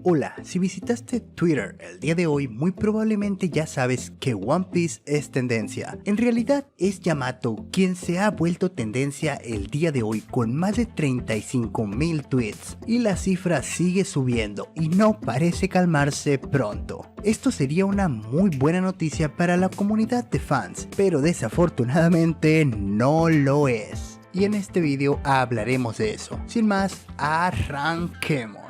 Hola, si visitaste Twitter el día de hoy, muy probablemente ya sabes que One Piece es tendencia. En realidad es Yamato quien se ha vuelto tendencia el día de hoy con más de 35,000 tweets. Y la cifra sigue subiendo y no parece calmarse pronto. Esto sería una muy buena noticia para la comunidad de fans, pero desafortunadamente no lo es. Y en este video hablaremos de eso. Sin más, arranquemos.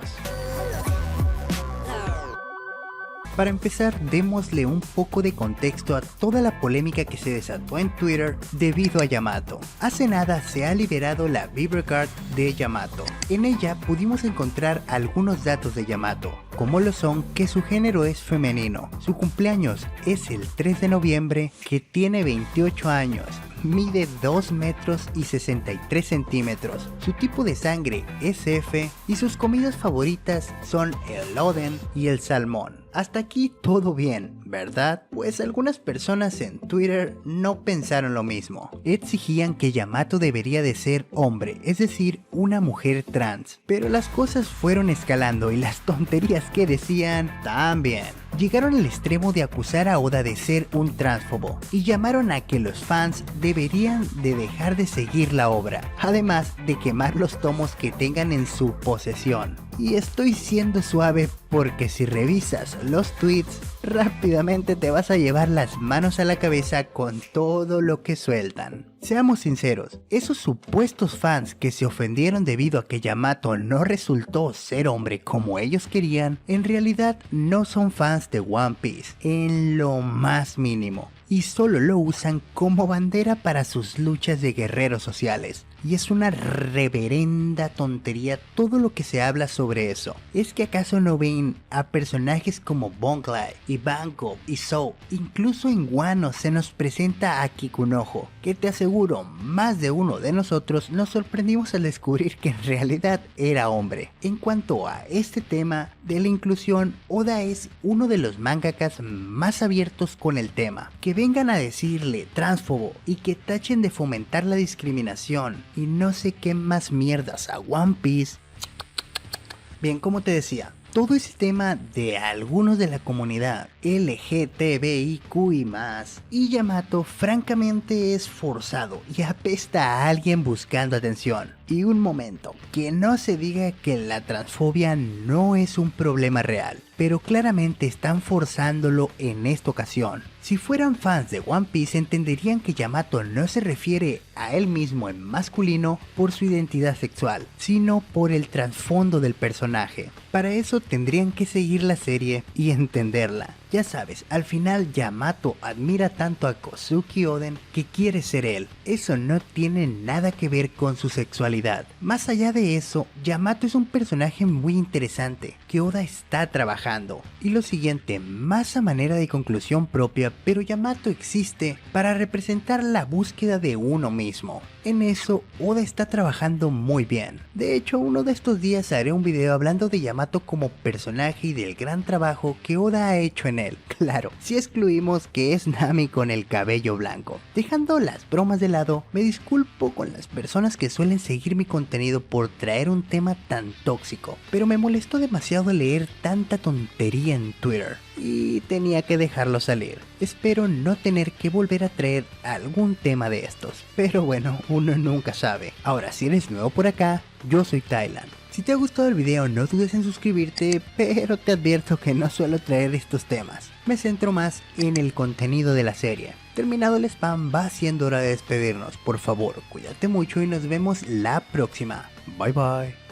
Para empezar, démosle un poco de contexto a toda la polémica que se desató en Twitter debido a Yamato. Hace nada se ha liberado la Vibra Card de Yamato. En ella pudimos encontrar algunos datos de Yamato, como lo son que su género es femenino, su cumpleaños es el 3 de noviembre, que tiene 28 años, mide 2 metros y 63 centímetros, su tipo de sangre es F y sus comidas favoritas son el oden y el salmón. Hasta aquí todo bien, ¿verdad? Pues algunas personas en Twitter no pensaron lo mismo. Exigían que Yamato debería de ser hombre, es decir, una mujer trans. Pero las cosas fueron escalando y las tonterías que decían también. Llegaron al extremo de acusar a Oda de ser un transfobo y llamaron a que los fans deberían de dejar de seguir la obra, además de quemar los tomos que tengan en su posesión. Y estoy siendo suave porque si revisas los tweets, rápidamente te vas a llevar las manos a la cabeza con todo lo que sueltan. Seamos sinceros, esos supuestos fans que se ofendieron debido a que Yamato no resultó ser hombre como ellos querían, en realidad no son fans de One Piece en lo más mínimo, y solo lo usan como bandera para sus luchas de guerreros sociales. Y es una reverenda tontería todo lo que se habla sobre eso. ¿Es que acaso no ven a personajes como Bonglai y Banko y Zou? Incluso en Wano se nos presenta a Kikunojo, que te aseguro más de uno de nosotros nos sorprendimos al descubrir que en realidad era hombre. En cuanto a este tema de la inclusión, Oda es uno de los mangakas más abiertos con el tema. Que vengan a decirle transfobo y que tachen de fomentar la discriminación y no sé qué más mierdas a One Piece. Bien, como te decía, todo ese tema de algunos de la comunidad LGTBIQ y más, y Yamato francamente es forzado y apesta a alguien buscando atención. Y un momento, que no se diga que la transfobia no es un problema real, pero claramente están forzándolo en esta ocasión. Si fueran fans de One Piece entenderían que Yamato no se refiere a él mismo en masculino por su identidad sexual, sino por el trasfondo del personaje. Para eso tendrían que seguir la serie y entenderla. Ya sabes, al final Yamato admira tanto a Kozuki Oden que quiere ser él. Eso no tiene nada que ver con su sexualidad. Más allá de eso, Yamato es un personaje muy interesante que Oda está trabajando. Y lo siguiente, más a manera de conclusión propia, pero Yamato existe para representar la búsqueda de uno mismo. En eso, Oda está trabajando muy bien. De hecho, uno de estos días haré un video hablando de Yamato como personaje y del gran trabajo que Oda ha hecho en él. Claro, si excluimos que es Nami con el cabello blanco. Dejando las bromas de lado, me disculpo con las personas que suelen seguir mi contenido por traer un tema tan tóxico, pero me molestó demasiado leer tanta tontería en Twitter y tenía que dejarlo salir. Espero no tener que volver a traer algún tema de estos, pero bueno, uno nunca sabe. Ahora, si eres nuevo por acá, yo soy Thailand. Si te ha gustado el video no dudes en suscribirte, pero te advierto que no suelo traer estos temas. Me centro más en el contenido de la serie. Terminado el spam, va siendo hora de despedirnos. Por favor, cuídate mucho y nos vemos la próxima. Bye bye.